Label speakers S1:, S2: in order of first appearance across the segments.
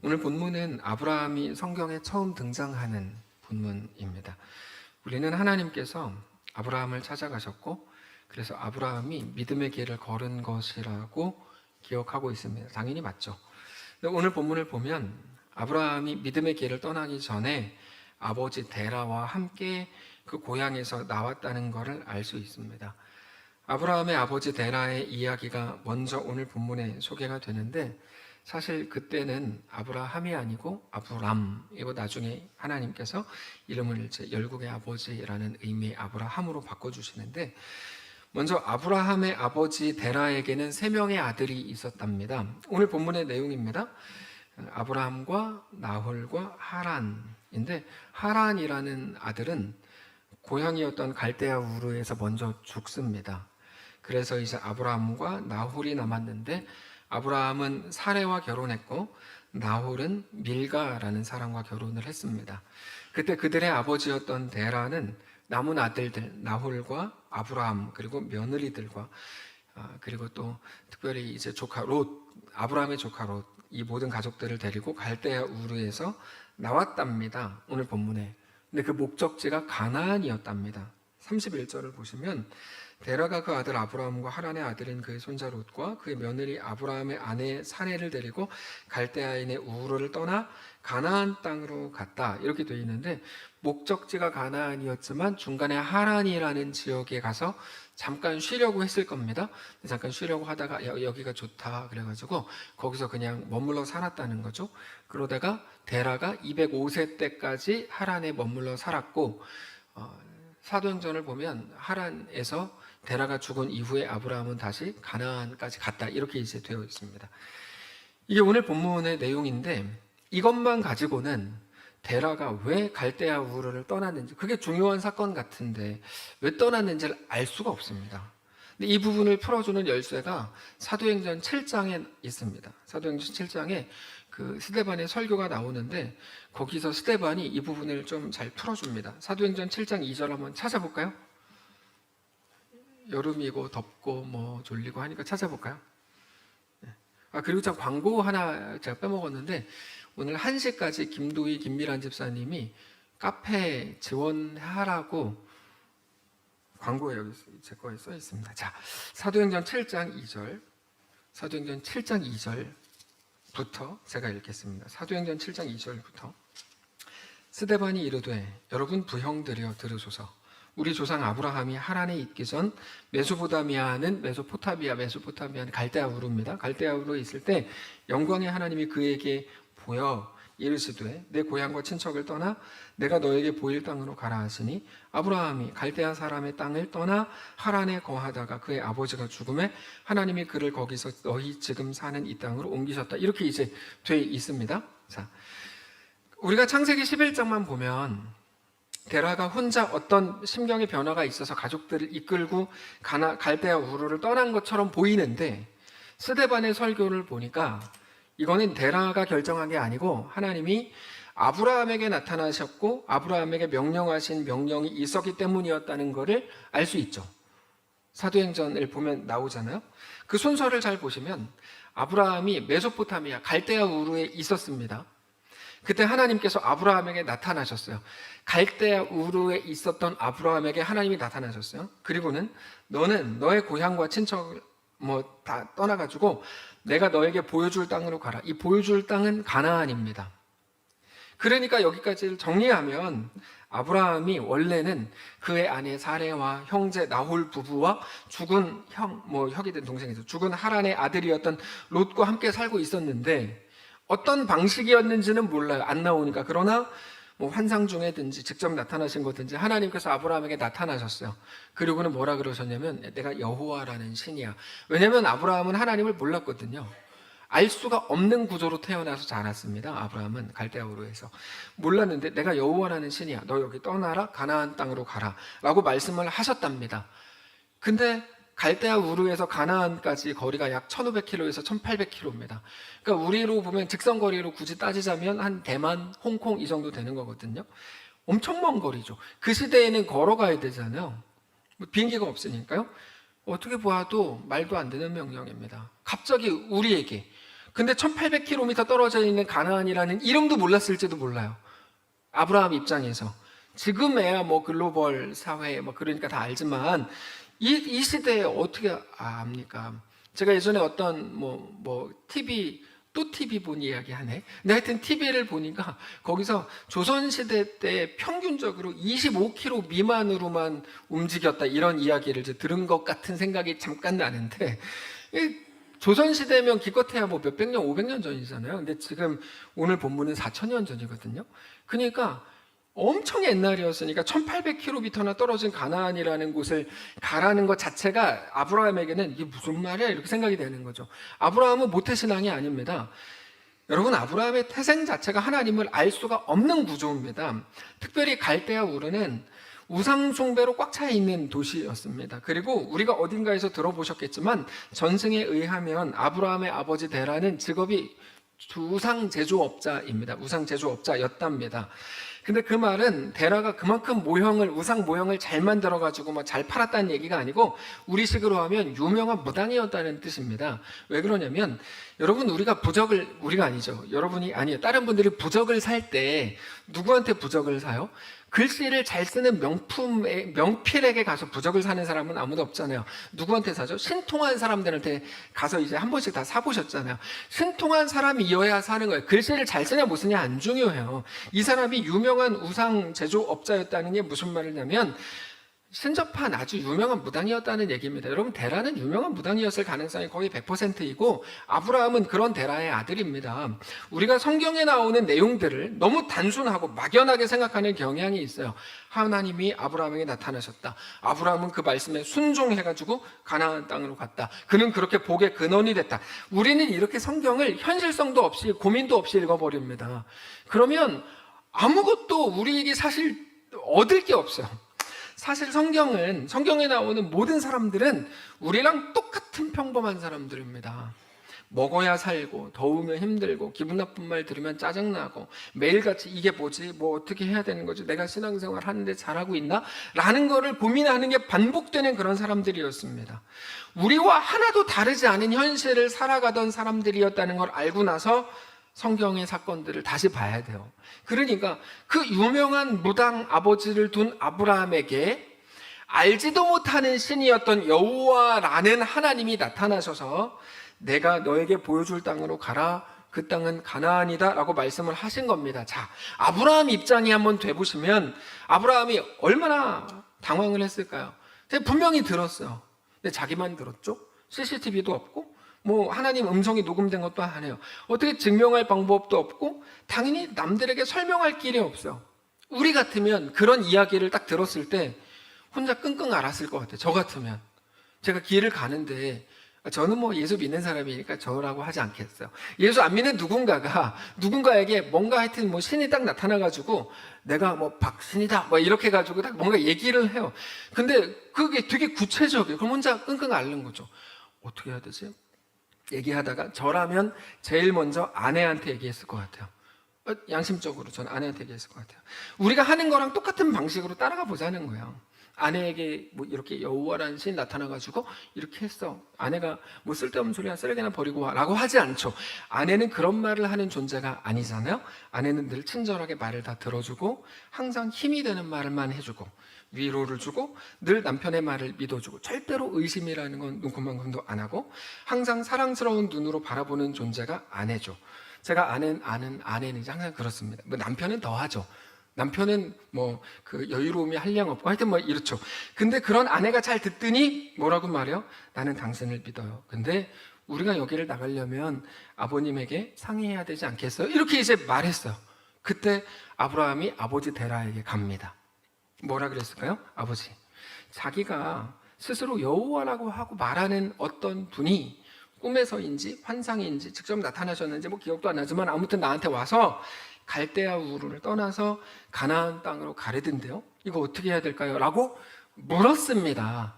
S1: 오늘 본문은 아브라함이 성경에 처음 등장하는 본문입니다. 우리는 하나님께서 아브라함을 찾아가셨고 그래서 아브라함이 믿음의 길을 걸은 것이라고 기억하고 있습니다. 당연히 맞죠. 근데 오늘 본문을 보면 아브라함이 믿음의 길을 떠나기 전에 아버지 데라와 함께 그 고향에서 나왔다는 것을 알 수 있습니다. 아브라함의 아버지 데라의 이야기가 먼저 오늘 본문에 소개가 되는데 사실 그때는 아브라함이 아니고 아브람이고 나중에 하나님께서 이름을 이제 열국의 아버지라는 의미의 아브라함으로 바꿔주시는데 먼저 아브라함의 아버지 데라에게는 3명의 아들이 있었답니다. 오늘 본문의 내용입니다. 아브라함과 나홀과 하란인데 하란이라는 아들은 고향이었던 갈대아 우르에서 먼저 죽습니다. 그래서 이제 아브라함과 나홀이 남았는데 아브라함은 사레와 결혼했고 나홀은 밀가라는 사람과 결혼을 했습니다. 그때 그들의 아버지였던 데라는 남은 아들들 나홀과 아브라함 그리고 며느리들과 그리고 또 특별히 이제 조카 롯 아브라함의 조카 롯 이 모든 가족들을 데리고 갈대아 우르에서 나왔답니다. 오늘 본문에. 근데 그 목적지가 가나안이었답니다. 31절을 보시면 데라가 그 아들 아브라함과 하란의 아들인 그의 손자 롯과 그의 며느리 아브라함의 아내 사레를 데리고 갈대아인의 우르를 떠나 가나안 땅으로 갔다. 이렇게 되어 있는데 목적지가 가나안이었지만 중간에 하란이라는 지역에 가서 잠깐 쉬려고 했을 겁니다. 잠깐 쉬려고 하다가 여기가 좋다 그래가지고 거기서 그냥 머물러 살았다는 거죠. 그러다가 데라가 205세 때까지 하란에 머물러 살았고 사도행전을 보면 하란에서 데라가 죽은 이후에 아브라함은 다시 가나안까지 갔다 이렇게 이제 되어 있습니다. 이게 오늘 본문의 내용인데 이것만 가지고는 데라가 왜 갈대아 우르를 떠났는지 그게 중요한 사건 같은데 왜 떠났는지를 알 수가 없습니다. 근데 이 부분을 풀어주는 열쇠가 사도행전 7장에 있습니다. 사도행전 7장에 그 스데반의 설교가 나오는데 거기서 스데반이 이 부분을 좀 잘 풀어줍니다. 사도행전 7장 2절 한번 찾아볼까요? 여름이고 덥고 뭐 졸리고 하니까 찾아볼까요? 그리고 참 광고 하나 제가 빼먹었는데 오늘 1시까지 김도희 김미란 집사님이 카페 지원하라고 광고에 여기 제 거에 써 있습니다. 자, 사도행전 7장 2절 사도행전 7장 2절부터 제가 읽겠습니다. 사도행전 7장 2절부터 스데반이 이르되 여러분 부형들이여 들으소서 우리 조상 아브라함이 하란에 있기 전 메소포타미아는 메소포타미아는 갈대아 우르입니다. 갈대아 우르에 있을 때 영광의 하나님이 그에게 보여 이르시되 내 고향과 친척을 떠나 내가 너에게 보일 땅으로 가라 하시니 아브라함이 갈대아 사람의 땅을 떠나 하란에 거하다가 그의 아버지가 죽음에 하나님이 그를 거기서 너희 지금 사는 이 땅으로 옮기셨다. 이렇게 이제 돼 있습니다. 자, 우리가 창세기 11장만 보면 데라가 혼자 어떤 심경의 변화가 있어서 가족들을 이끌고 갈대아 우르를 떠난 것처럼 보이는데 스데반의 설교를 보니까 이거는 데라가 결정한 게 아니고 하나님이 아브라함에게 나타나셨고 아브라함에게 명령하신 명령이 있었기 때문이었다는 것을 알 수 있죠. 사도행전을 보면 나오잖아요. 그 순서를 잘 보시면 아브라함이 메소포타미아 갈대아 우르에 있었습니다. 그때 하나님께서 아브라함에게 나타나셨어요. 갈대아 우르에 있었던 아브라함에게 하나님이 나타나셨어요. 그리고는 너는 너의 고향과 친척을 다 떠나가지고 내가 너에게 보여줄 땅으로 가라. 이 보여줄 땅은 가나안입니다. 그러니까 여기까지 정리하면 아브라함이 원래는 그의 아내 사레와 형제 나홀 부부와 죽은 혁이 된 동생이죠. 죽은 하란의 아들이었던 롯과 함께 살고 있었는데 어떤 방식이었는지는 몰라요. 안 나오니까. 그러나 환상 중에든지 직접 나타나신 거든지 하나님께서 아브라함에게 나타나셨어요. 그리고는 뭐라 그러셨냐면 내가 여호와라는 신이야. 왜냐하면 아브라함은 하나님을 몰랐거든요. 알 수가 없는 구조로 태어나서 자랐습니다. 아브라함은 갈대아 우르에서 몰랐는데 내가 여호와라는 신이야. 너 여기 떠나라. 가나안 땅으로 가라 라고 말씀을 하셨답니다. 근데 갈대아 우르에서 가나안까지 거리가 약 1500km에서 1800km입니다. 그러니까 우리로 보면 직선거리로 굳이 따지자면 한 대만, 홍콩 이 정도 되는 거거든요. 엄청 먼 거리죠. 그 시대에는 걸어가야 되잖아요. 비행기가 없으니까요. 어떻게 보아도 말도 안 되는 명령입니다. 갑자기 우리에게 근데 1800km 떨어져 있는 가나안이라는 이름도 몰랐을지도 몰라요. 아브라함 입장에서. 지금에야 뭐 글로벌 사회 뭐 그러니까 다 알지만 이 시대에 어떻게 압니까? 제가 예전에 어떤 TV 또 TV 본 이야기 하네. 근데 하여튼 TV를 보니까 거기서 조선시대 때 평균적으로 25km 미만으로만 움직였다 이런 이야기를 이제 들은 것 같은 생각이 잠깐 나는데, 조선시대면 기껏해야 뭐 몇백 년, 500년 전이잖아요. 근데 지금 오늘 본문은 4000년 전이거든요. 그러니까 엄청 옛날이었으니까 1800km나 떨어진 가나안이라는 곳을 가라는 것 자체가 아브라함에게는 이게 무슨 말이야? 이렇게 생각이 되는 거죠. 아브라함은 모태신앙이 아닙니다. 여러분, 아브라함의 태생 자체가 하나님을 알 수가 없는 구조입니다. 특별히 갈대아 우르는 우상숭배로 꽉 차 있는 도시였습니다. 그리고 우리가 어딘가에서 들어보셨겠지만 전승에 의하면 아브라함의 아버지 데라는 직업이 우상 제조업자입니다. 우상 제조업자였답니다. 근데 그 말은 데라가 그만큼 우상 모형을 잘 만들어가지고 뭐 잘 팔았다는 얘기가 아니고 우리식으로 하면 유명한 무당이었다는 뜻입니다. 왜 그러냐면 여러분, 우리가 아니죠. 여러분이 아니에요. 다른 분들이 부적을 살 때 누구한테 부적을 사요? 글씨를 잘 쓰는 명필에게 가서 부적을 사는 사람은 아무도 없잖아요. 누구한테 사죠? 신통한 사람들한테 가서 이제 한 번씩 다 사보셨잖아요. 신통한 사람이어야 사는 거예요. 글씨를 잘 쓰냐 못 쓰냐 안 중요해요. 이 사람이 유명한 우상 제조업자였다는 게 무슨 말이냐면 신접한 아주 유명한 무당이었다는 얘기입니다. 여러분, 데라는 유명한 무당이었을 가능성이 거의 100%이고 아브라함은 그런 데라의 아들입니다. 우리가 성경에 나오는 내용들을 너무 단순하고 막연하게 생각하는 경향이 있어요. 하나님이 아브라함에게 나타나셨다. 아브라함은 그 말씀에 순종해가지고 가나안 땅으로 갔다. 그는 그렇게 복의 근원이 됐다. 우리는 이렇게 성경을 현실성도 없이 고민도 없이 읽어버립니다. 그러면 아무것도 우리에게 사실 얻을 게 없어요. 사실 성경에 나오는 모든 사람들은 우리랑 똑같은 평범한 사람들입니다. 먹어야 살고, 더우면 힘들고, 기분 나쁜 말 들으면 짜증나고, 매일같이 이게 뭐지? 뭐 어떻게 해야 되는 거지? 내가 신앙생활 하는데 잘하고 있나? 라는 거를 고민하는 게 반복되는 그런 사람들이었습니다. 우리와 하나도 다르지 않은 현실을 살아가던 사람들이었다는 걸 알고 나서 성경의 사건들을 다시 봐야 돼요. 그러니까 그 유명한 무당 아버지를 둔 아브라함에게 알지도 못하는 신이었던 여호와라는 하나님이 나타나셔서 내가 너에게 보여줄 땅으로 가라. 그 땅은 가나안이다 라고 말씀을 하신 겁니다. 자, 아브라함 입장이 한번 돼보시면 아브라함이 얼마나 당황을 했을까요? 분명히 들었어요. 근데 자기만 들었죠? CCTV도 없고 하나님 음성이 녹음된 것도 아니에요. 어떻게 증명할 방법도 없고 당연히 남들에게 설명할 길이 없어요. 우리 같으면 그런 이야기를 딱 들었을 때 혼자 끙끙 앓았을 것 같아요. 저 같으면. 제가 길을 가는데 저는 예수 믿는 사람이니까 저라고 하지 않겠어요. 예수 안 믿는 누군가에게 뭔가 하여튼 신이 딱 나타나가지고 내가 박신이다 이렇게 가지고 딱 뭔가 얘기를 해요. 근데 그게 되게 구체적이에요. 그럼 혼자 끙끙 앓는 거죠. 어떻게 해야 되지? 얘기하다가 저라면 제일 먼저 아내한테 얘기했을 것 같아요. 양심적으로 저는 아내한테 얘기했을 것 같아요. 우리가 하는 거랑 똑같은 방식으로 따라가 보자는 거예요. 아내에게 이렇게 여호와라는 신이 나타나가지고 이렇게 했어. 아내가 쓸데없는 소리야, 쓰레기나 버리고 와 라고 하지 않죠. 아내는 그런 말을 하는 존재가 아니잖아요. 아내는 늘 친절하게 말을 다 들어주고 항상 힘이 되는 말만 해주고 위로를 주고 늘 남편의 말을 믿어주고 절대로 의심이라는 건 눈코만큼도 안 하고 항상 사랑스러운 눈으로 바라보는 존재가 아내죠. 제가 아는 아내는 항상 그렇습니다. 남편은 더 하죠. 남편은 그 여유로움이 한량없고 하여튼 이렇죠. 근데 그런 아내가 잘 듣더니 뭐라고 말해요? 나는 당신을 믿어요. 근데 우리가 여기를 나가려면 아버님에게 상의해야 되지 않겠어요? 이렇게 이제 말했어요. 그때 아브라함이 아버지 데라에게 갑니다. 뭐라 그랬을까요? 아버지, 자기가 스스로 여호와라고 하고 말하는 어떤 분이 꿈에서인지 환상인지 직접 나타나셨는지 기억도 안 나지만 아무튼 나한테 와서 갈대아 우르를 떠나서 가나안 땅으로 가래든데요. 이거 어떻게 해야 될까요? 라고 물었습니다.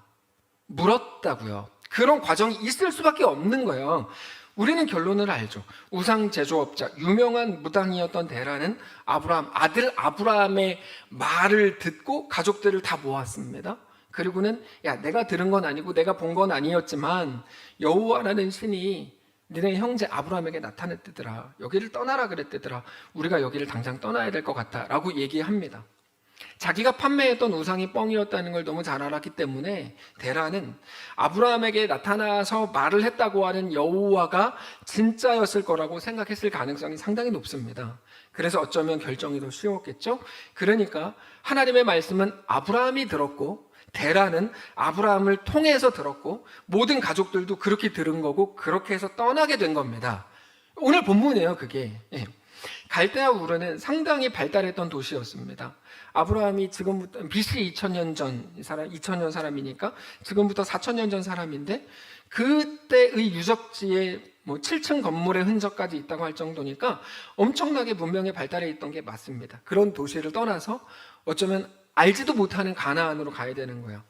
S1: 물었다고요. 그런 과정이 있을 수밖에 없는 거예요. 우리는 결론을 알죠. 우상 제조업자, 유명한 무당이었던 데라는 아들 아브라함의 말을 듣고 가족들을 다 모았습니다. 그리고는 내가 들은 건 아니고 내가 본 건 아니었지만 여호와라는 신이 니네 형제 아브라함에게 나타냈대더라. 여기를 떠나라 그랬대더라. 우리가 여기를 당장 떠나야 될 것 같다 라고 얘기합니다. 자기가 판매했던 우상이 뻥이었다는 걸 너무 잘 알았기 때문에 데라는 아브라함에게 나타나서 말을 했다고 하는 여호와가 진짜였을 거라고 생각했을 가능성이 상당히 높습니다. 그래서 어쩌면 결정이 더 쉬웠겠죠. 그러니까 하나님의 말씀은 아브라함이 들었고 데라는 아브라함을 통해서 들었고 모든 가족들도 그렇게 들은 거고 그렇게 해서 떠나게 된 겁니다. 오늘 본문이에요. 그게 갈대아 우르는 상당히 발달했던 도시였습니다. 아브라함이 지금부터 BC 2000년 전 사람, 2000년 사람이니까 지금부터 4000년 전 사람인데 그때의 유적지에 7층 건물의 흔적까지 있다고 할 정도니까 엄청나게 문명의 발달해 있던 게 맞습니다. 그런 도시를 떠나서 어쩌면 알지도 못하는 가나안으로 가야 되는 거예요.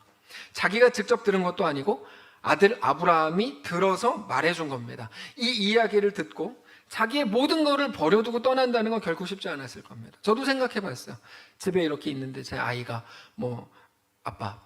S1: 자기가 직접 들은 것도 아니고 아들 아브라함이 들어서 말해준 겁니다. 이 이야기를 듣고 자기의 모든 것을 버려두고 떠난다는 건 결코 쉽지 않았을 겁니다. 저도 생각해 봤어요. 집에 이렇게 있는데 제 아이가 아빠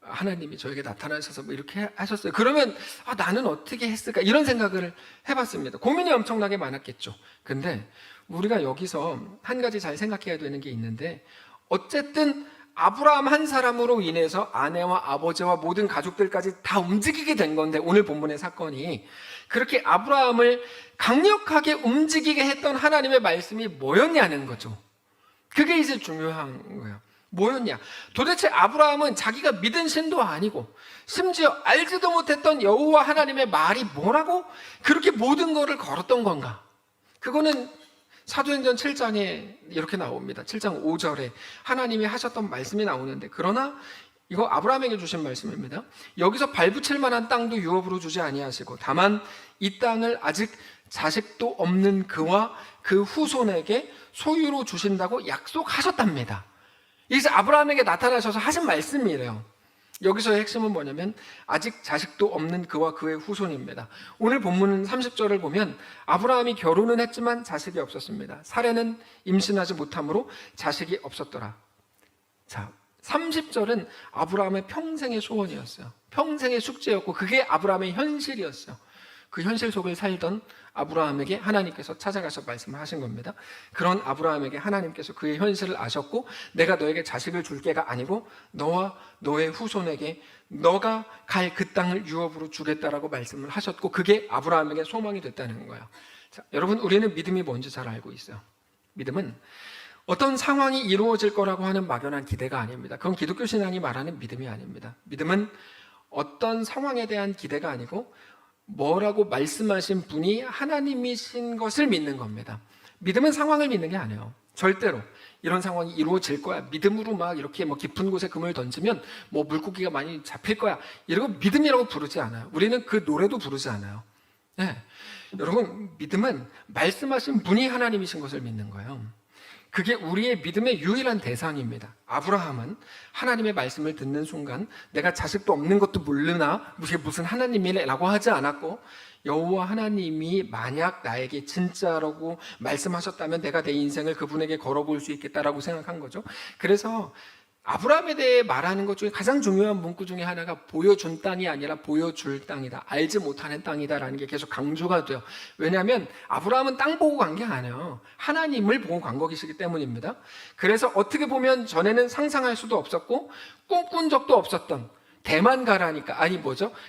S1: 하나님이 저에게 나타나셔서 이렇게 하셨어요. 그러면 나는 어떻게 했을까? 이런 생각을 해봤습니다. 고민이 엄청나게 많았겠죠. 근데 우리가 여기서 한 가지 잘 생각해야 되는 게 있는데 어쨌든 아브라함 한 사람으로 인해서 아내와 아버지와 모든 가족들까지 다 움직이게 된 건데 오늘 본문의 사건이 그렇게 아브라함을 강력하게 움직이게 했던 하나님의 말씀이 뭐였냐는 거죠. 그게 이제 중요한 거예요. 뭐였냐? 도대체 아브라함은 자기가 믿은 신도 아니고 심지어 알지도 못했던 여호와 하나님의 말이 뭐라고 그렇게 모든 거를 걸었던 건가? 그거는 사도행전 7장에 이렇게 나옵니다. 7장 5절에 하나님이 하셨던 말씀이 나오는데 그러나 이거 아브라함에게 주신 말씀입니다. 여기서 발붙일 만한 땅도 유업으로 주지 아니하시고 다만 이 땅을 아직 자식도 없는 그와 그 후손에게 소유로 주신다고 약속하셨답니다. 이제 아브라함에게 나타나셔서 하신 말씀이래요. 여기서의 핵심은 뭐냐면 아직 자식도 없는 그와 그의 후손입니다. 오늘 본문 30절을 보면 아브라함이 결혼은 했지만 자식이 없었습니다. 사례는 임신하지 못함으로 자식이 없었더라. 자, 30절은 아브라함의 평생의 소원이었어요. 평생의 숙제였고 그게 아브라함의 현실이었어요. 그 현실 속을 살던 아브라함에게 하나님께서 찾아가서 말씀을 하신 겁니다. 그런 아브라함에게 하나님께서 그의 현실을 아셨고 내가 너에게 자식을 줄 게가 아니고 너와 너의 후손에게 너가 갈 그 땅을 유업으로 주겠다라고 말씀을 하셨고 그게 아브라함에게 소망이 됐다는 거예요. 자, 여러분 우리는 믿음이 뭔지 잘 알고 있어요. 믿음은 어떤 상황이 이루어질 거라고 하는 막연한 기대가 아닙니다. 그건 기독교 신앙이 말하는 믿음이 아닙니다. 믿음은 어떤 상황에 대한 기대가 아니고 뭐라고 말씀하신 분이 하나님이신 것을 믿는 겁니다. 믿음은 상황을 믿는 게 아니에요. 절대로 이런 상황이 이루어질 거야. 믿음으로 막 이렇게 깊은 곳에 금을 던지면 물고기가 많이 잡힐 거야. 이러고 믿음이라고 부르지 않아요. 우리는 그 노래도 부르지 않아요. 네. 여러분 믿음은 말씀하신 분이 하나님이신 것을 믿는 거예요. 그게 우리의 믿음의 유일한 대상입니다. 아브라함은 하나님의 말씀을 듣는 순간 내가 자식도 없는 것도 모르나 무슨 하나님이라고 하지 않았고 여호와 하나님이 만약 나에게 진짜라고 말씀하셨다면 내가 내 인생을 그분에게 걸어볼 수 있겠다라고 생각한 거죠. 그래서 아브라함에 대해 말하는 것 중에 가장 중요한 문구 중에 하나가 보여준 땅이 아니라 보여줄 땅이다. 알지 못하는 땅이다라는 게 계속 강조가 돼요. 왜냐하면 아브라함은 땅 보고 간 게 아니에요. 하나님을 보고 간 것이기 때문입니다. 그래서 어떻게 보면 전에는 상상할 수도 없었고 꿈꾼 적도 없었던 대만 가라니까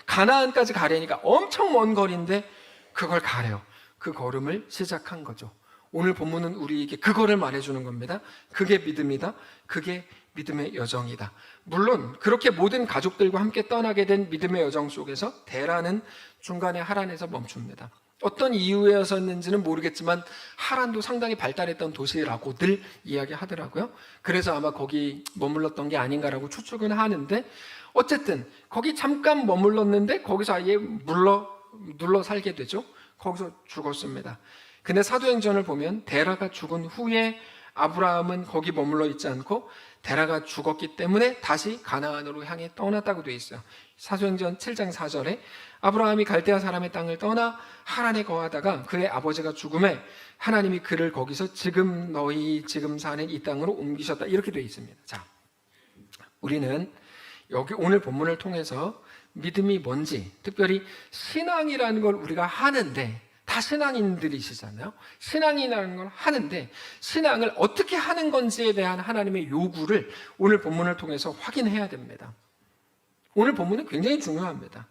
S1: 가나안까지 가려니까 엄청 먼 거리인데 그걸 가래요. 그 걸음을 시작한 거죠. 오늘 본문은 우리에게 그거를 말해주는 겁니다. 그게 믿음이다. 그게 믿음의 여정이다. 물론 그렇게 모든 가족들과 함께 떠나게 된 믿음의 여정 속에서 데라는 중간에 하란에서 멈춥니다. 어떤 이유였었는지는 모르겠지만 하란도 상당히 발달했던 도시라고들 이야기하더라고요. 그래서 아마 거기 머물렀던 게 아닌가라고 추측은 하는데 어쨌든 거기 잠깐 머물렀는데 거기서 아예 눌러 살게 되죠. 거기서 죽었습니다. 근데 사도행전을 보면 데라가 죽은 후에 아브라함은 거기 머물러 있지 않고 데라가 죽었기 때문에 다시 가나안으로 향해 떠났다고 되어 있어요. 사도행전 7장 4절에 아브라함이 갈대아 사람의 땅을 떠나 하란에 거하다가 그의 아버지가 죽음에 하나님이 그를 거기서 너희 지금 사는 이 땅으로 옮기셨다 이렇게 되어 있습니다. 자, 우리는 여기 오늘 본문을 통해서 믿음이 뭔지, 특별히 신앙이라는 걸 우리가 하는데, 다 신앙인들이시잖아요. 신앙이라는 걸 하는데 신앙을 어떻게 하는 건지에 대한 하나님의 요구를 오늘 본문을 통해서 확인해야 됩니다. 오늘 본문은 굉장히 중요합니다.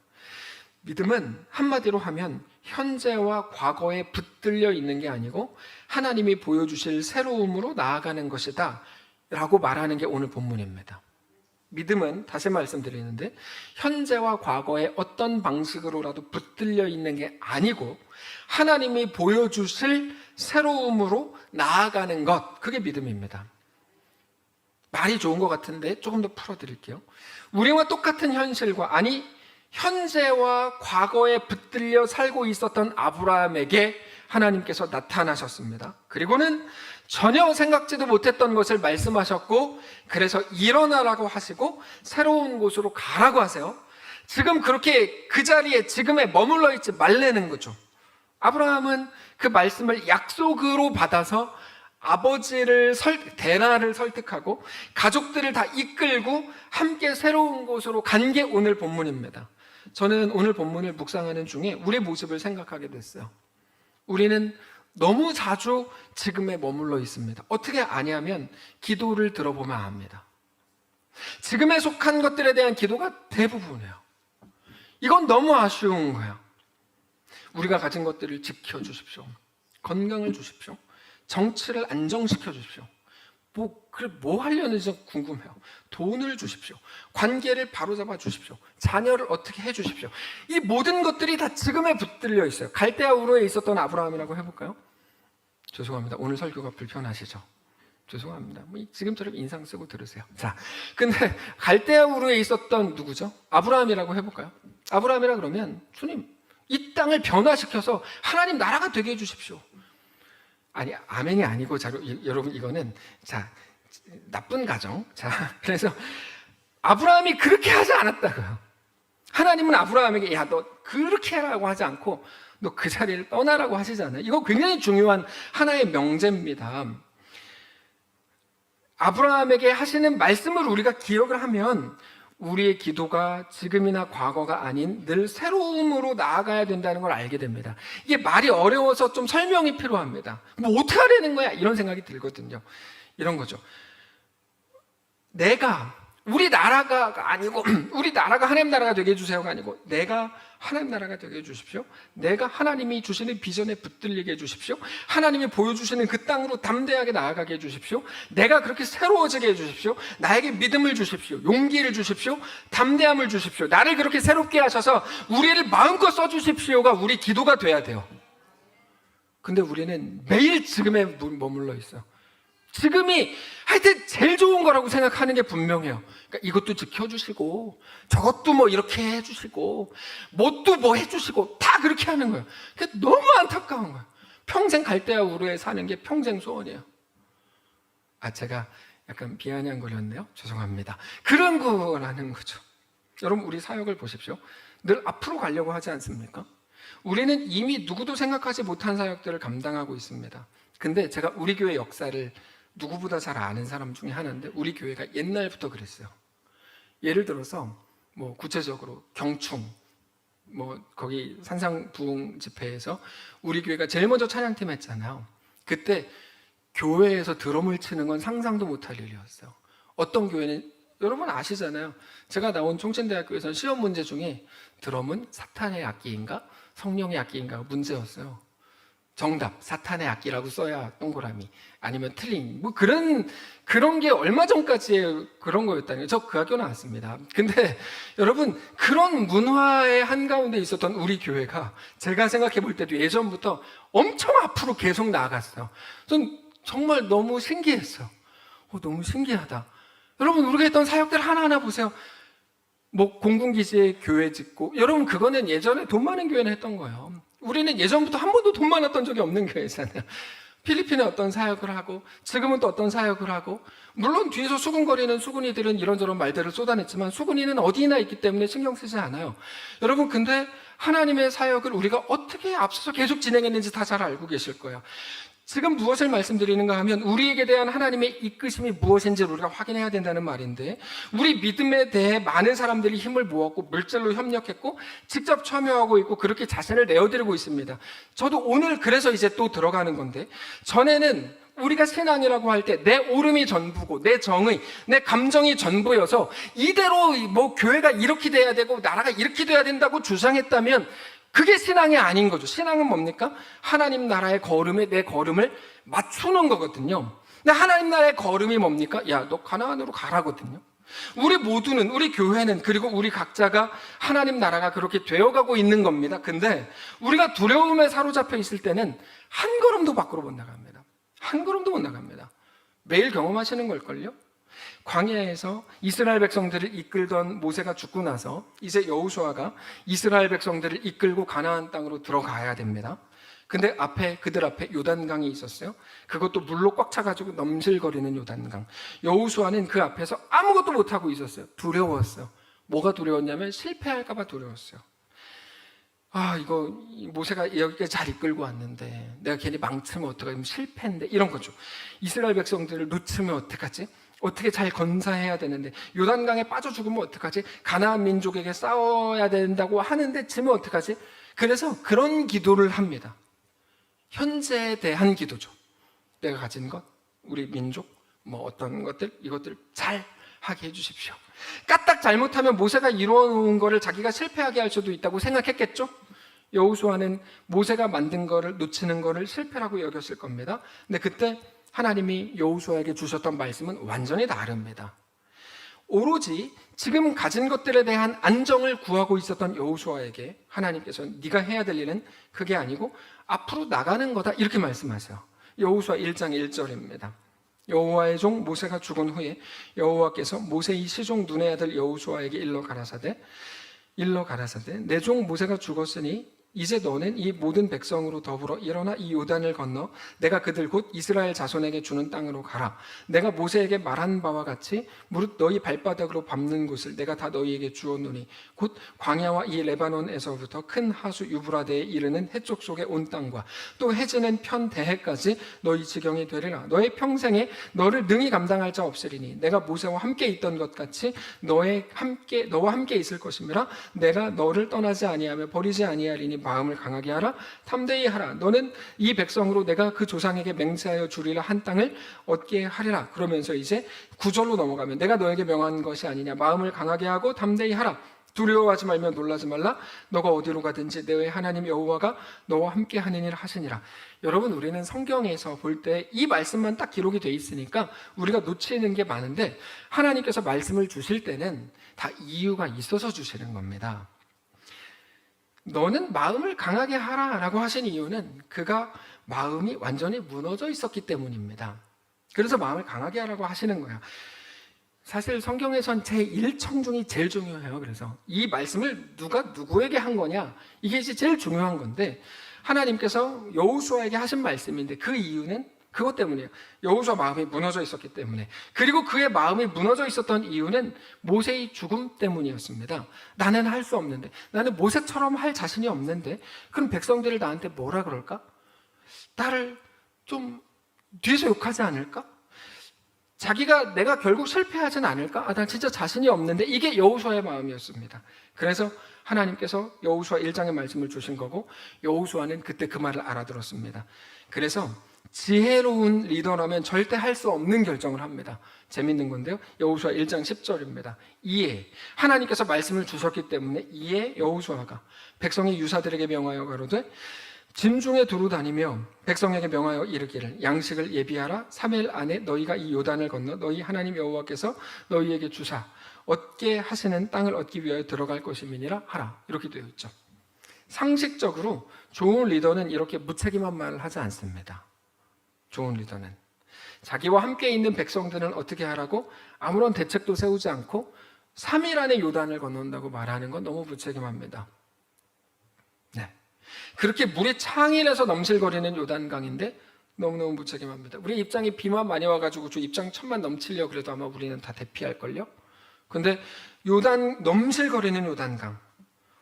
S1: 믿음은 한마디로 하면 현재와 과거에 붙들려 있는 게 아니고 하나님이 보여주실 새로움으로 나아가는 것이다 라고 말하는 게 오늘 본문입니다. 믿음은 다시 말씀드리는데 현재와 과거에 어떤 방식으로라도 붙들려 있는 게 아니고 하나님이 보여주실 새로움으로 나아가는 것, 그게 믿음입니다. 말이 좋은 것 같은데 조금 더 풀어드릴게요. 우리와 똑같은 현실과, 아니 현재와 과거에 붙들려 살고 있었던 아브라함에게 하나님께서 나타나셨습니다. 그리고는 전혀 생각지도 못했던 것을 말씀하셨고, 그래서 일어나라고 하시고 새로운 곳으로 가라고 하세요. 지금 그렇게 그 자리에 지금에 머물러 있지 말라는 거죠. 아브라함은 그 말씀을 약속으로 받아서 아버지를 데나를 설득하고 가족들을 다 이끌고 함께 새로운 곳으로 간 게 오늘 본문입니다. 저는 오늘 본문을 묵상하는 중에 우리 모습을 생각하게 됐어요. 우리는 너무 자주 지금에 머물러 있습니다. 어떻게 아냐면 기도를 들어보면 압니다. 지금에 속한 것들에 대한 기도가 대부분이에요. 이건 너무 아쉬운 거예요. 우리가 가진 것들을 지켜주십시오. 건강을 주십시오. 정치를 안정시켜 주십시오. 뭐 하려는지 궁금해요. 돈을 주십시오. 관계를 바로잡아 주십시오. 자녀를 어떻게 해 주십시오. 이 모든 것들이 다 지금에 붙들려 있어요. 갈대아 우르에 있었던 아브라함이라고 해볼까요? 죄송합니다. 오늘 설교가 불편하시죠? 죄송합니다. 지금처럼 인상 쓰고 들으세요. 자, 근데 갈대아 우르에 있었던 누구죠? 아브라함이라고 해볼까요? 아브라함이라 그러면 주님, 이 땅을 변화시켜서 하나님 나라가 되게 해주십시오. 아니, 아멘이 아니고, 여러분, 이거는, 나쁜 가정. 그래서, 아브라함이 그렇게 하지 않았다고요. 하나님은 아브라함에게, 야, 너 그렇게 해라고 하지 않고, 너 그 자리를 떠나라고 하시잖아요. 이거 굉장히 중요한 하나의 명제입니다. 아브라함에게 하시는 말씀을 우리가 기억을 하면, 우리의 기도가 지금이나 과거가 아닌 늘 새로움으로 나아가야 된다는 걸 알게 됩니다. 이게 말이 어려워서 좀 설명이 필요합니다. 뭐 어떻게 하려는 거야? 이런 생각이 들거든요. 이런 거죠. 우리 나라가 아니고 우리 나라가 하나님 나라가 되게 해주세요가 아니고 내가 하나님 나라가 되게 해주십시오. 내가 하나님이 주시는 비전에 붙들리게 해주십시오. 하나님이 보여주시는 그 땅으로 담대하게 나아가게 해주십시오. 내가 그렇게 새로워지게 해주십시오. 나에게 믿음을 주십시오. 용기를 주십시오. 담대함을 주십시오. 나를 그렇게 새롭게 하셔서 우리를 마음껏 써주십시오가 우리 기도가 돼야 돼요. 근데 우리는 매일 지금에 머물러 있어요. 지금이 하여튼 제일 좋은 거라고 생각하는 게 분명해요. 그러니까 이것도 지켜주시고 저것도 뭐 이렇게 해주시고 뭣도 뭐 해주시고 다 그렇게 하는 거예요. 그게 너무 안타까운 거예요. 평생 갈대아 우르에 사는 게 평생 소원이에요. 제가 약간 비아냥거렸네요. 죄송합니다. 그런 거라는 거죠. 여러분, 우리 사역을 보십시오. 늘 앞으로 가려고 하지 않습니까? 우리는 이미 누구도 생각하지 못한 사역들을 감당하고 있습니다. 근데 제가 우리 교회 역사를 누구보다 잘 아는 사람 중에 하나인데 우리 교회가 옛날부터 그랬어요. 예를 들어서 뭐 구체적으로 경충 거기 산상부흥 집회에서 우리 교회가 제일 먼저 찬양팀 했잖아요. 그때 교회에서 드럼을 치는 건 상상도 못할 일이었어요. 어떤 교회는 여러분 아시잖아요. 제가 나온 총천대학교에서는 시험 문제 중에 드럼은 사탄의 악기인가 성령의 악기인가 문제였어요. 정답, 사탄의 악기라고 써야 동그라미, 아니면 틀린, 그런 게 얼마 전까지 그런 거였다니요. 저 그 학교 나왔습니다. 근데 여러분, 그런 문화의 한가운데 있었던 우리 교회가 제가 생각해 볼 때도 예전부터 엄청 앞으로 계속 나아갔어요. 전 정말 너무 신기했어요. 너무 신기하다. 여러분, 우리가 했던 사역들 하나하나 보세요. 공군기지에 교회 짓고, 여러분, 그거는 예전에 돈 많은 교회는 했던 거예요. 우리는 예전부터 한 번도 돈 많았던 적이 없는 교회잖아요. 필리핀에 어떤 사역을 하고 지금은 또 어떤 사역을 하고, 물론 뒤에서 수군거리는 수군이들은 이런저런 말들을 쏟아냈지만 수군이는 어디나 있기 때문에 신경 쓰지 않아요. 여러분, 근데 하나님의 사역을 우리가 어떻게 앞서서 계속 진행했는지 다 잘 알고 계실 거예요. 지금 무엇을 말씀드리는가 하면 우리에게 대한 하나님의 이끄심이 무엇인지를 우리가 확인해야 된다는 말인데, 우리 믿음에 대해 많은 사람들이 힘을 모았고 물질로 협력했고 직접 참여하고 있고 그렇게 자신을 내어드리고 있습니다. 저도 오늘 그래서 이제 또 들어가는 건데, 전에는 우리가 신앙이라고 할 때 내 오름이 전부고 내 정의, 내 감정이 전부여서 이대로 뭐 교회가 이렇게 돼야 되고 나라가 이렇게 돼야 된다고 주장했다면 그게 신앙이 아닌 거죠. 신앙은 뭡니까? 하나님 나라의 걸음에 내 걸음을 맞추는 거거든요. 근데 하나님 나라의 걸음이 뭡니까? 야, 너 가나안으로 가라거든요. 우리 모두는, 우리 교회는, 그리고 우리 각자가 하나님 나라가 그렇게 되어가고 있는 겁니다. 근데 우리가 두려움에 사로잡혀 있을 때는 한 걸음도 밖으로 못 나갑니다. 한 걸음도 못 나갑니다. 매일 경험하시는 걸걸요? 광야에서 이스라엘 백성들을 이끌던 모세가 죽고 나서 이제 여호수아가 이스라엘 백성들을 이끌고 가나안 땅으로 들어가야 됩니다. 근데 그들 앞에 요단강이 있었어요. 그것도 물로 꽉 차가지고 넘실거리는 요단강. 여호수아는 그 앞에서 아무것도 못하고 있었어요. 두려웠어요. 뭐가 두려웠냐면 실패할까 봐 두려웠어요. 이거 모세가 여기까지 잘 이끌고 왔는데 내가 괜히 망치면 어떡하지? 실패인데, 이런 거죠. 이스라엘 백성들을 놓치면 어떡하지? 어떻게 잘 건사해야 되는데, 요단강에 빠져 죽으면 어떡하지? 가나안 민족에게 싸워야 된다고 하는데 지면 어떡하지? 그래서 그런 기도를 합니다. 현재에 대한 기도죠. 내가 가진 것, 우리 민족, 뭐 어떤 것들, 이것들 잘 하게 해주십시오. 까딱 잘못하면 모세가 이루어놓은 거를 자기가 실패하게 할 수도 있다고 생각했겠죠? 여호수아는 모세가 만든 거를 놓치는 거를 실패라고 여겼을 겁니다. 근데 그때 하나님이 여호수아에게 주셨던 말씀은 완전히 다릅니다. 오로지 지금 가진 것들에 대한 안정을 구하고 있었던 여호수아에게 하나님께서 네가 해야 될 일은 그게 아니고 앞으로 나가는 거다, 이렇게 말씀하세요. 여호수아 1장 1절입니다. 여호와의 종 모세가 죽은 후에 여호와께서 모세의 시종 눈의 아들 여호수아에게 일러 가라사대 내 종 모세가 죽었으니 이제 너는 이 모든 백성으로 더불어 일어나 이 요단을 건너 내가 그들 곧 이스라엘 자손에게 주는 땅으로 가라. 내가 모세에게 말한 바와 같이 무릇 너희 발바닥으로 밟는 곳을 내가 다 너희에게 주었노니 곧 광야와 이 레바논에서부터 큰 하수 유브라데에 이르는 해쪽 속의 온 땅과 또 해지는 편 대해까지 너희 지경이 되리라. 너의 평생에 너를 능히 감당할 자 없으리니 내가 모세와 함께 있던 것 같이 너와 함께 있을 것이므라. 내가 너를 떠나지 아니하며 버리지 아니하리니 마음을 강하게 하라. 탐대히 하라. 너는 이 백성으로 내가 그 조상에게 맹세하여 주리라 한 땅을 얻게 하리라. 그러면서 이제 9절로 넘어가면 내가 너에게 명한 것이 아니냐. 마음을 강하게 하고 탐대히 하라. 두려워하지 말며 놀라지 말라. 너가 어디로 가든지 너의 하나님 여호와가 너와 함께 하는 일 하시니라. 여러분, 우리는 성경에서 볼 때 이 말씀만 딱 기록이 돼 있으니까 우리가 놓치는 게 많은데, 하나님께서 말씀을 주실 때는 다 이유가 있어서 주시는 겁니다. 너는 마음을 강하게 하라라고 하신 이유는 그가 마음이 완전히 무너져 있었기 때문입니다. 그래서 마음을 강하게 하라고 하시는 거야. 사실 성경에선 제1청중이 제일 중요해요. 그래서 이 말씀을 누가 누구에게 한 거냐, 이게 이제 제일 중요한 건데, 하나님께서 여호수아에게 하신 말씀인데 그 이유는 그것 때문이에요. 여호수아 마음이 무너져 있었기 때문에. 그리고 그의 마음이 무너져 있었던 이유는 모세의 죽음 때문이었습니다. 나는 할 수 없는데, 나는 모세처럼 할 자신이 없는데, 그럼 백성들을 나한테 뭐라 그럴까? 나를 좀 뒤에서 욕하지 않을까? 내가 결국 실패하진 않을까? 난 진짜 자신이 없는데, 이게 여호수아의 마음이었습니다. 그래서 하나님께서 여호수아 1장의 말씀을 주신 거고, 여호수아는 그때 그 말을 알아들었습니다. 그래서 지혜로운 리더라면 절대 할 수 없는 결정을 합니다. 재밌는 건데요, 여호수아 1장 10절입니다. 이에 하나님께서 말씀을 주셨기 때문에 이에 여호수아가 백성의 유사들에게 명하여 가로되 진중에 두루 다니며 백성에게 명하여 이르기를 양식을 예비하라. 3일 안에 너희가 이 요단을 건너 너희 하나님 여호와께서 너희에게 주사 얻게 하시는 땅을 얻기 위하여 들어갈 것임이니라 하라. 이렇게 되어 있죠. 상식적으로 좋은 리더는 이렇게 무책임한 말을 하지 않습니다. 좋은 리더는 자기와 함께 있는 백성들은 어떻게 하라고 아무런 대책도 세우지 않고 3일 안에 요단을 건넌다고 말하는 건 너무 무책임합니다. 네. 그렇게 물이 창일에서 넘실거리는 요단강인데 너무너무 무책임합니다. 우리 입장에 비만 많이 와가지고 저 입장 천만 넘치려 그래도 아마 우리는 다 대피할걸요? 근데 넘실거리는 요단강,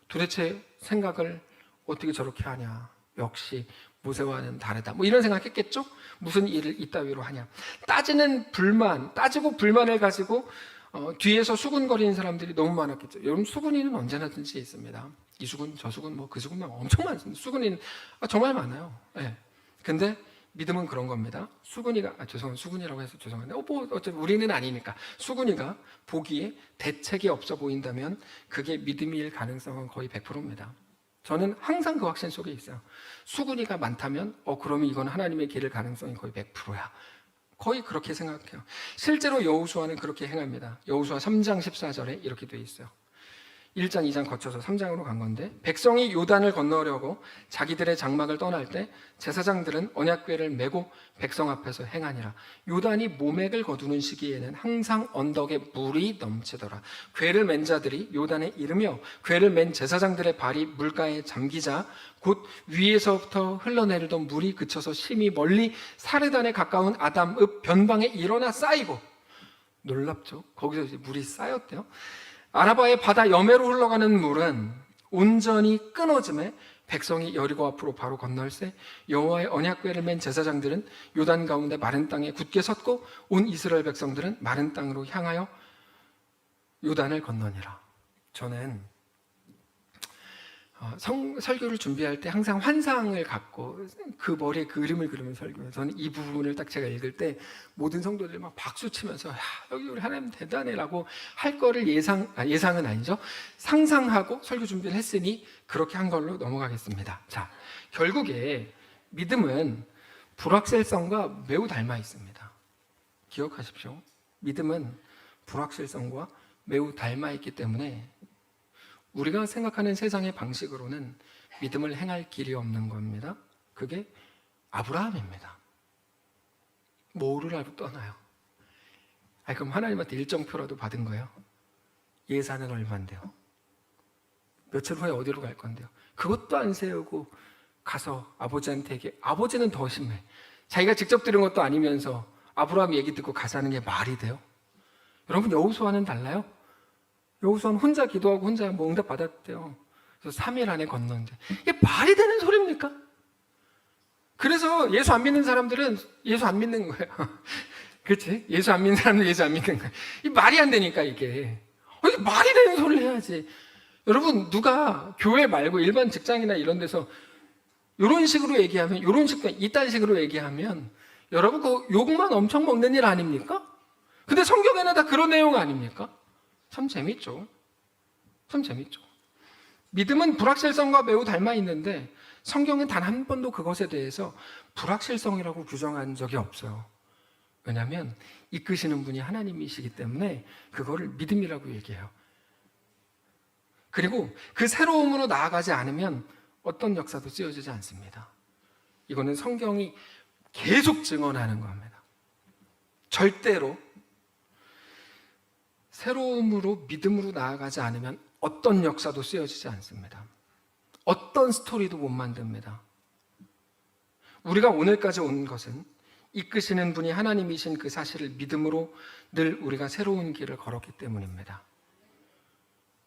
S1: 도대체 생각을 어떻게 저렇게 하냐. 역시 모세와는 다르다. 뭐 이런 생각했겠죠? 무슨 일을 이따위로 하냐? 따지고 불만을 가지고 뒤에서 수군거리는 사람들이 너무 많았겠죠. 여러분, 수군이는 언제나든지 있습니다. 이 수군, 저 수군, 뭐 그 수군만 엄청 많습니다. 수군이는 정말 많아요. 예. 근데 믿음은 그런 겁니다. 수군이라고 해서 죄송한데, 어차피 우리는 아니니까. 수군이가 보기에 대책이 없어 보인다면 그게 믿음일 가능성은 거의 100%입니다. 저는 항상 그 확신 속에 있어요. 수군이가 많다면, 그러면 이건 하나님의 길을 가능성이 거의 100%야. 거의 그렇게 생각해요. 실제로 여호수아는 그렇게 행합니다. 여호수아 3장 14절에 이렇게 되어 있어요. 1장, 2장 거쳐서 3장으로 간 건데, 백성이 요단을 건너려고 자기들의 장막을 떠날 때 제사장들은 언약궤를 메고 백성 앞에서 행하니라. 요단이 모맥을 거두는 시기에는 항상 언덕에 물이 넘치더라. 궤를 맨 자들이 요단에 이르며 궤를 맨 제사장들의 발이 물가에 잠기자 곧 위에서부터 흘러내리던 물이 그쳐서 심히 멀리 사르단에 가까운 아담읍 변방에 일어나 쌓이고, 놀랍죠? 거기서 이제 물이 쌓였대요. 아라바의 바다 여매로 흘러가는 물은 온전히 끊어짐에 백성이 여리고 앞으로 바로 건널세 여호와의 언약궤를 맨 제사장들은 요단 가운데 마른 땅에 굳게 섰고 온 이스라엘 백성들은 마른 땅으로 향하여 요단을 건너니라. 저는 설교를 준비할 때 항상 환상을 갖고 그 머리에 그림을 그리면 설교해요. 저는 이 부분을 딱 제가 읽을 때 모든 성도들이 막 박수 치면서 여기 우리 하나님 대단해라고 할 거를 예상은 아니죠. 상상하고 설교 준비를 했으니 그렇게 한 걸로 넘어가겠습니다. 자, 결국에 믿음은 불확실성과 매우 닮아 있습니다. 기억하십시오. 믿음은 불확실성과 매우 닮아 있기 때문에 우리가 생각하는 세상의 방식으로는 믿음을 행할 길이 없는 겁니다. 그게 아브라함입니다. 뭐를 알고 떠나요? 그럼 하나님한테 일정표라도 받은 거예요? 예산은 얼마인데요? 며칠 후에 어디로 갈 건데요? 그것도 안 세우고 가서 아버지한테 얘기해. 아버지는 더 심해. 자기가 직접 들은 것도 아니면서 아브라함 얘기 듣고 가자는 게 말이 돼요? 여러분, 여호수아는 달라요? 여호수아는 혼자 기도하고 혼자 응답 받았대요. 그래서 3일 안에 건너는데 이게 말이 되는 소리입니까? 그래서 예수 안 믿는 사람들은 예수 안 믿는 거예요. 그렇지? 예수 안 믿는 사람은 예수 안 믿는 거예요. 이 말이 안 되니까 이게 말이 되는 소리를 해야지. 여러분, 누가 교회 말고 일반 직장이나 이런 데서 이런 식으로 얘기하면, 이딴 식으로 얘기하면 여러분 그 욕만 엄청 먹는 일 아닙니까? 근데 성경에는 다 그런 내용 아닙니까? 참 재밌죠. 참 재밌죠. 믿음은 불확실성과 매우 닮아 있는데 성경은 단 한 번도 그것에 대해서 불확실성이라고 규정한 적이 없어요. 왜냐하면 이끄시는 분이 하나님이시기 때문에 그거를 믿음이라고 얘기해요. 그리고 그 새로움으로 나아가지 않으면 어떤 역사도 쓰여지지 않습니다. 이거는 성경이 계속 증언하는 겁니다. 절대로 새로움으로 믿음으로 나아가지 않으면 어떤 역사도 쓰여지지 않습니다. 어떤 스토리도 못 만듭니다. 우리가 오늘까지 온 것은 이끄시는 분이 하나님이신 그 사실을 믿음으로 늘 우리가 새로운 길을 걸었기 때문입니다.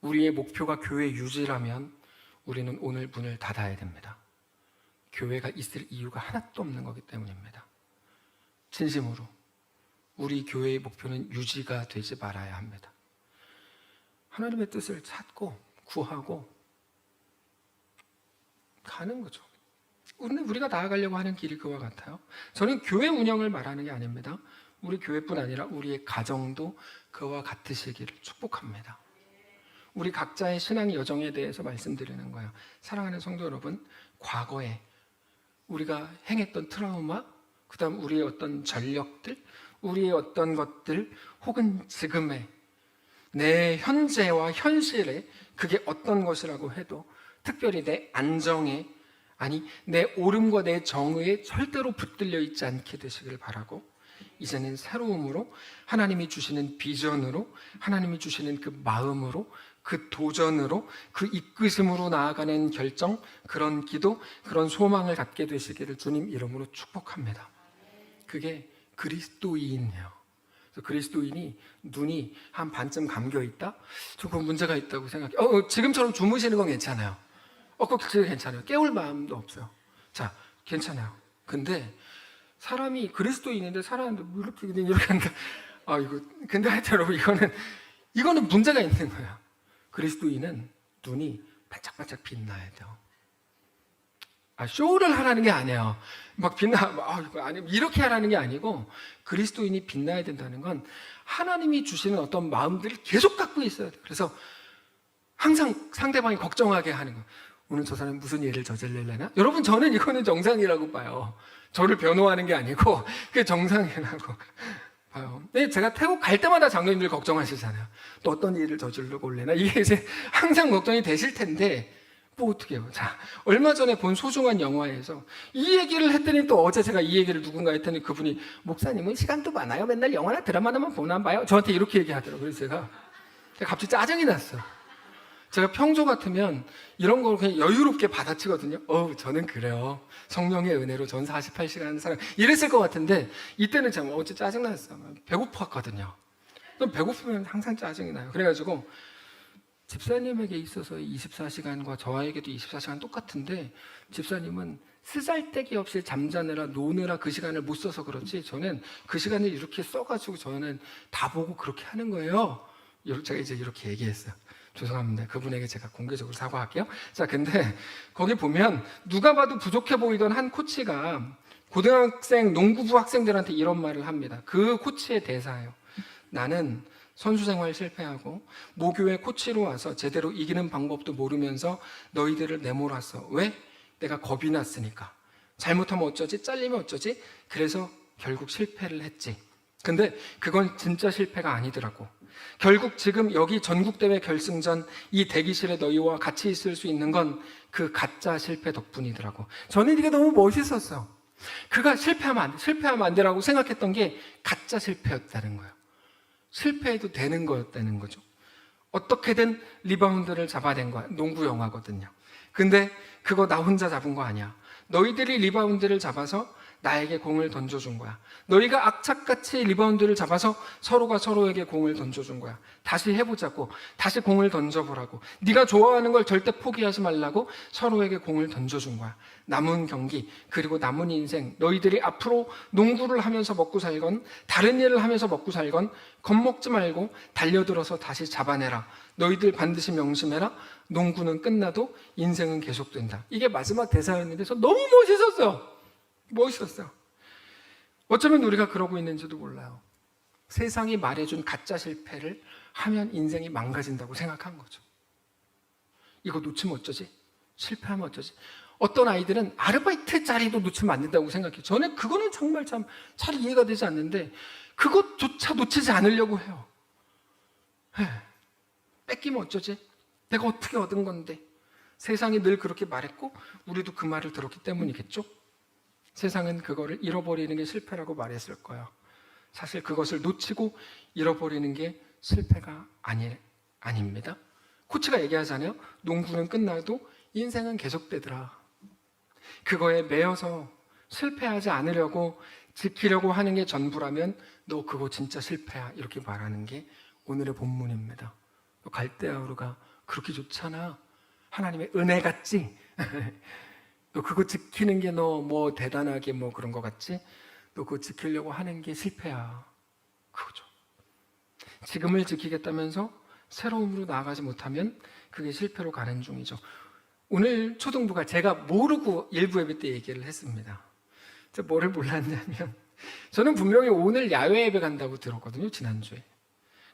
S1: 우리의 목표가 교회 유지라면 우리는 오늘 문을 닫아야 됩니다. 교회가 있을 이유가 하나도 없는 거기 때문입니다. 진심으로 우리 교회의 목표는 유지가 되지 말아야 합니다. 하나님의 뜻을 찾고 구하고 가는 거죠. 우리가 나아가려고 하는 길이 그와 같아요. 저는 교회 운영을 말하는 게 아닙니다. 우리 교회뿐 아니라 우리의 가정도 그와 같으시기를 축복합니다. 우리 각자의 신앙 여정에 대해서 말씀드리는 거예요. 사랑하는 성도 여러분, 과거에 우리가 행했던 트라우마, 그 다음 우리의 어떤 전력들, 우리의 어떤 것들, 혹은 지금의 내 현재와 현실에 그게 어떤 것이라고 해도 특별히 내 안정에, 아니 내 옳음과 내 정의에 절대로 붙들려 있지 않게 되시길 바라고, 이제는 새로움으로 하나님이 주시는 비전으로, 하나님이 주시는 그 마음으로, 그 도전으로, 그 이끄심으로 나아가는 결정, 그런 기도, 그런 소망을 갖게 되시기를 주님 이름으로 축복합니다. 그게 그리스도인이에요. 그래서 그리스도인이 눈이 한 반쯤 감겨 있다? 조금 문제가 있다고 생각해요. 지금처럼 주무시는 건 괜찮아요. 그거 괜찮아요. 깨울 마음도 없어요. 자, 괜찮아요. 근데 사람이 그리스도인인데 살아는데 뭐 이렇게 한다. 이거 근데 하여튼 여러분 이거는 문제가 있는 거예요. 그리스도인은 눈이 반짝반짝 빛나야 돼요. 쇼를 하라는 게 아니에요. 막 이렇게 하라는 게 아니고, 그리스도인이 빛나야 된다는 건 하나님이 주시는 어떤 마음들을 계속 갖고 있어야 돼요. 그래서 항상 상대방이 걱정하게 하는 거예요. 오늘 저 사람이 무슨 일을 저질려나? 여러분, 저는 이거는 정상이라고 봐요. 저를 변호하는 게 아니고 그게 정상이라고 봐요. 근데 제가 태국 갈 때마다 장로님들 걱정하시잖아요. 또 어떤 일을 저지르고 올래나? 이게 이제 항상 걱정이 되실 텐데 뭐 어떻게 해요? 자, 얼마 전에 본 소중한 영화에서 이 얘기를 했더니, 또 어제 제가 이 얘기를 누군가 했더니 그분이, 목사님은 시간도 많아요, 맨날 영화나 드라마만 보나 봐요, 저한테 이렇게 얘기하더라고요. 그래서 제가 갑자기 짜증이 났어요. 제가 평소 같으면 이런 걸 그냥 여유롭게 받아치거든요. 저는 그래요, 성령의 은혜로 전 48시간 하는 사람, 이랬을 것 같은데 이때는 제가 어제 짜증났어요. 배고팠거든요. 배고프면 항상 짜증이 나요. 그래가지고 집사님에게 있어서 24시간과 저에게도 24시간 똑같은데, 집사님은 쓰잘데기 없이 잠자느라 노느라 그 시간을 못 써서 그렇지, 저는 그 시간을 이렇게 써가지고 저는 다 보고 그렇게 하는 거예요. 제가 이제 이렇게 얘기했어요. 죄송합니다. 그분에게 제가 공개적으로 사과할게요. 자, 근데 거기 보면 누가 봐도 부족해 보이던 한 코치가 고등학생 농구부 학생들한테 이런 말을 합니다. 그 코치의 대사예요. 나는 선수 생활 실패하고 모교에 코치로 와서 제대로 이기는 방법도 모르면서 너희들을 내몰았어. 왜? 내가 겁이 났으니까. 잘못하면 어쩌지? 잘리면 어쩌지? 그래서 결국 실패를 했지. 근데 그건 진짜 실패가 아니더라고. 결국 지금 여기 전국대회 결승전 이 대기실에 너희와 같이 있을 수 있는 건 그 가짜 실패 덕분이더라고. 저는 이게 너무 멋있었어. 그가 실패하면 안 되라고 생각했던 게 가짜 실패였다는 거예요. 실패해도 되는 거였다는 거죠. 어떻게든 리바운드를 잡아낸 거야. 농구 영화거든요. 근데 그거 나 혼자 잡은 거 아니야. 너희들이 리바운드를 잡아서 나에게 공을 던져준 거야. 너희가 악착같이 리바운드를 잡아서 서로가 서로에게 공을 던져준 거야. 다시 해보자고. 다시 공을 던져보라고. 네가 좋아하는 걸 절대 포기하지 말라고 서로에게 공을 던져준 거야. 남은 경기, 그리고 남은 인생, 너희들이 앞으로 농구를 하면서 먹고 살건 다른 일을 하면서 먹고 살건 겁먹지 말고 달려들어서 다시 잡아내라. 너희들 반드시 명심해라. 농구는 끝나도 인생은 계속된다. 이게 마지막 대사였는데 저 너무 멋있었어요. 어쩌면 우리가 그러고 있는지도 몰라요. 세상이 말해준 가짜 실패를 하면 인생이 망가진다고 생각한 거죠. 이거 놓치면 어쩌지? 실패하면 어쩌지? 어떤 아이들은 아르바이트 자리도 놓치면 안 된다고 생각해요. 저는 그거는 정말 잘 이해가 되지 않는데 그것조차 놓치지 않으려고 해요. 뺏기면 어쩌지? 내가 어떻게 얻은 건데? 세상이 늘 그렇게 말했고 우리도 그 말을 들었기 때문이겠죠? 세상은 그거를 잃어버리는 게 실패라고 말했을 거예요. 사실 그것을 놓치고 잃어버리는 게 실패가 아닙니다. 코치가 얘기하잖아요. 농구는 끝나도 인생은 계속되더라. 그거에 매여서 실패하지 않으려고 지키려고 하는 게 전부라면 너 그거 진짜 실패야, 이렇게 말하는 게 오늘의 본문입니다. 갈대아우르가 그렇게 좋잖아. 하나님의 은혜 같지? 너 그거 지키는 게 너 뭐 대단하게 뭐 그런 거 같지? 너 그거 지키려고 하는 게 실패야. 그거죠. 지금을 지키겠다면서 새로움으로 나아가지 못하면 그게 실패로 가는 중이죠. 오늘 초등부가 제가 모르고 일부 예배 때 얘기를 했습니다. 제가 뭐를 몰랐냐면, 저는 분명히 오늘 야외 예배 간다고 들었거든요, 지난주에.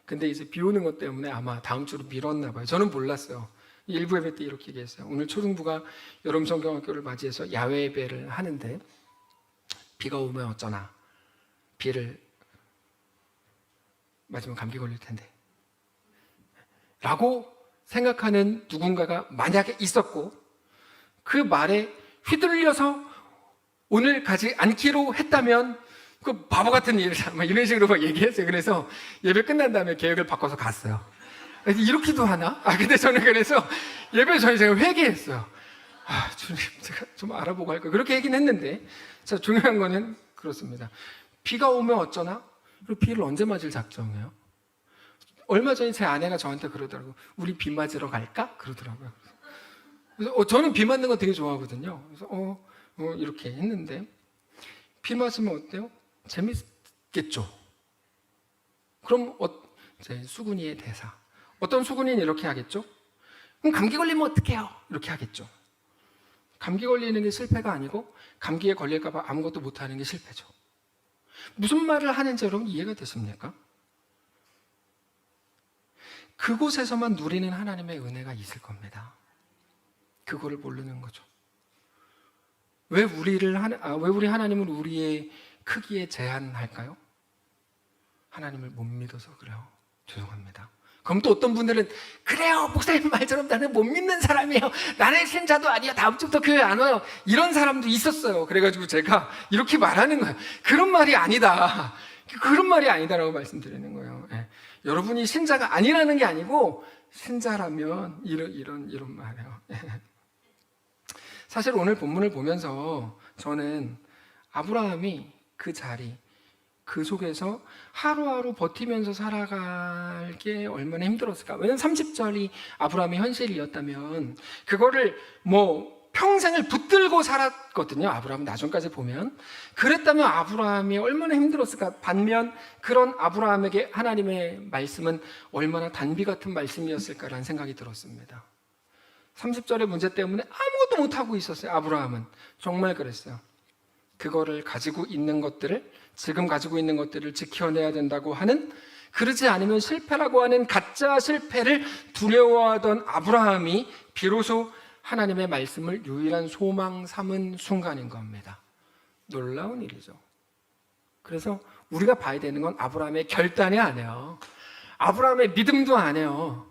S1: 근데 이제 비 오는 것 때문에 아마 다음 주로 미뤘나 봐요. 저는 몰랐어요. 일부 예배 때 이렇게 얘기했어요. 오늘 초등부가 여름 성경학교를 맞이해서 야외 예배를 하는데 비가 오면 어쩌나, 비를 맞으면 감기 걸릴 텐데 라고 생각하는 누군가가 만약에 있었고 그 말에 휘둘려서 오늘 가지 않기로 했다면 그 바보 같은 일을 이런 식으로 막 얘기했어요. 그래서 예배 끝난 다음에 계획을 바꿔서 갔어요. 이렇게도 하나? 근데 저는 그래서 예배 전에 제가 회개했어요. 주님, 제가 좀 알아보고 할까? 그렇게 얘기는 했는데, 자, 중요한 거는 그렇습니다. 비가 오면 어쩌나? 그리고 비를 언제 맞을 작정이에요? 얼마 전에 제 아내가 저한테 그러더라고요. 우리 비 맞으러 갈까? 그러더라고요. 그래서 저는 비 맞는 거 되게 좋아하거든요. 그래서 이렇게 했는데 비 맞으면 어때요? 재밌겠죠. 그럼 제 수근이의 대사, 어떤 수근이는 이렇게 하겠죠? 그럼 감기 걸리면 어떡해요? 이렇게 하겠죠. 감기 걸리는 게 실패가 아니고 감기에 걸릴까 봐 아무것도 못하는 게 실패죠. 무슨 말을 하는지 여러분 이해가 되십니까? 그곳에서만 누리는 하나님의 은혜가 있을 겁니다. 그거를 모르는 거죠. 왜 우리 하나님은 우리의 크기에 제한할까요? 하나님을 못 믿어서 그래요. 죄송합니다. 그럼 또 어떤 분들은 그래요, 목사님 말처럼 나는 못 믿는 사람이에요. 나는 신자도 아니야. 다음 주부터 교회 안 와요. 이런 사람도 있었어요. 그래가지고 제가 이렇게 말하는 거예요. 그런 말이 아니다. 그런 말이 아니다라고 말씀드리는 거예요. 예. 여러분이 신자가 아니라는 게 아니고 신자라면 이런 말이에요. 예. 사실 오늘 본문을 보면서 저는 아브라함이 그 자리, 그 속에서 하루하루 버티면서 살아갈 게 얼마나 힘들었을까. 왜냐하면 30절이 아브라함의 현실이었다면 그거를 평생을 붙들고 살았거든요. 아브라함 나중까지 보면. 그랬다면 아브라함이 얼마나 힘들었을까. 반면 그런 아브라함에게 하나님의 말씀은 얼마나 단비 같은 말씀이었을까라는 생각이 들었습니다. 30절의 문제 때문에 아무것도 못하고 있었어요. 아브라함은 정말 그랬어요. 그거를 가지고 있는 것들을, 지금 가지고 있는 것들을 지켜내야 된다고 하는, 그러지 않으면 실패라고 하는 가짜 실패를 두려워하던 아브라함이 비로소 하나님의 말씀을 유일한 소망 삼은 순간인 겁니다. 놀라운 일이죠. 그래서 우리가 봐야 되는 건 아브라함의 결단이 아니에요. 아브라함의 믿음도 아니에요.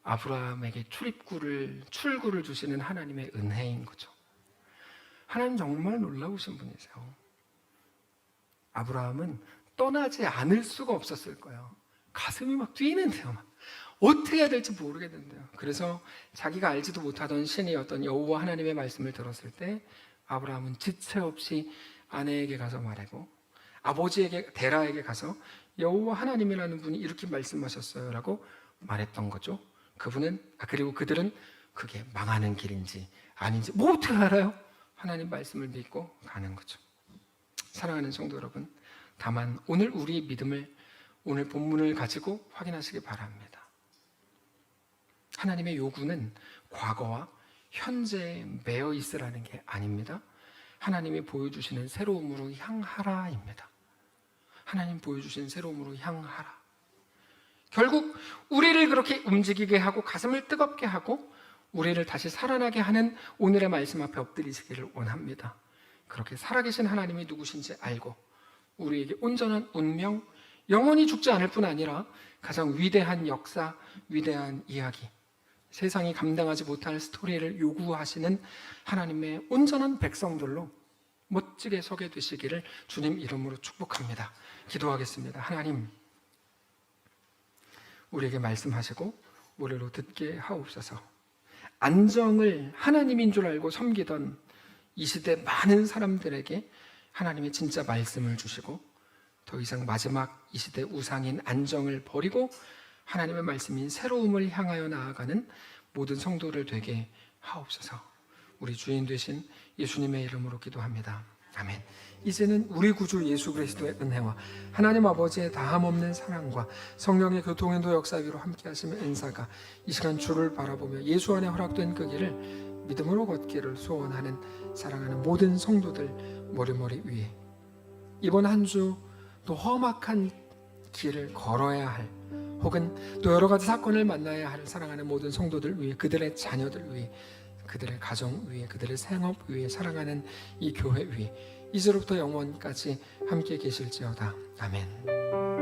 S1: 아브라함에게 출구를 주시는 하나님의 은혜인 거죠. 하나님 정말 놀라우신 분이세요. 아브라함은 떠나지 않을 수가 없었을 거예요. 가슴이 막 뛰는데요. 어떻게 해야 될지 모르겠는데요. 그래서 자기가 알지도 못하던 신이 어떤 여호와 하나님의 말씀을 들었을 때 아브라함은 지체 없이 아내에게 가서 말하고 아버지에게 데라에게 가서 여호와 하나님이라는 분이 이렇게 말씀하셨어요 라고 말했던 거죠. 그리고 그들은 그게 망하는 길인지 아닌지 어떻게 알아요? 하나님 말씀을 믿고 가는 거죠. 사랑하는 성도 여러분, 다만 오늘 우리의 믿음을 오늘 본문을 가지고 확인하시기 바랍니다. 하나님의 요구는 과거와 현재에 매여 있으라는 게 아닙니다. 하나님이 보여주시는 새로움으로 향하라입니다. 하나님 보여주시는 새로움으로 향하라. 결국 우리를 그렇게 움직이게 하고 가슴을 뜨겁게 하고 우리를 다시 살아나게 하는 오늘의 말씀 앞에 엎드리시기를 원합니다. 그렇게 살아계신 하나님이 누구신지 알고 우리에게 온전한 운명, 영원히 죽지 않을 뿐 아니라 가장 위대한 역사, 위대한 이야기, 세상이 감당하지 못할 스토리를 요구하시는 하나님의 온전한 백성들로 멋지게 서게 되시기를 주님 이름으로 축복합니다. 기도하겠습니다. 하나님, 우리에게 말씀하시고 우리로 듣게 하옵소서. 안정을 하나님인 줄 알고 섬기던 이 시대 많은 사람들에게 하나님의 진짜 말씀을 주시고 더 이상 마지막 이 시대 우상인 안정을 버리고 하나님의 말씀인 새로움을 향하여 나아가는 모든 성도를 되게 하옵소서. 우리 주인 되신 예수님의 이름으로 기도합니다. 아멘. 이제는 우리 구주 예수 그리스도의 은혜와 하나님 아버지의 다함없는 사랑과 성령의 교통인도 역사 위로 함께 하시는 은사가 이 시간 주를 바라보며 예수 안에 허락된 그 길을 믿음으로 걷기를 소원하는 사랑하는 모든 성도들 머리머리 위에 이번 한 주 또 험악한 길을 걸어야 할 혹은 또 여러 가지 사건을 만나야 할 사랑하는 모든 성도들 위해, 그들의 자녀들 위해, 그들의 가정 위에, 그들의 생업 위에, 사랑하는 이 교회 위에 이제로부터 영원까지 함께 계실지어다. 아멘.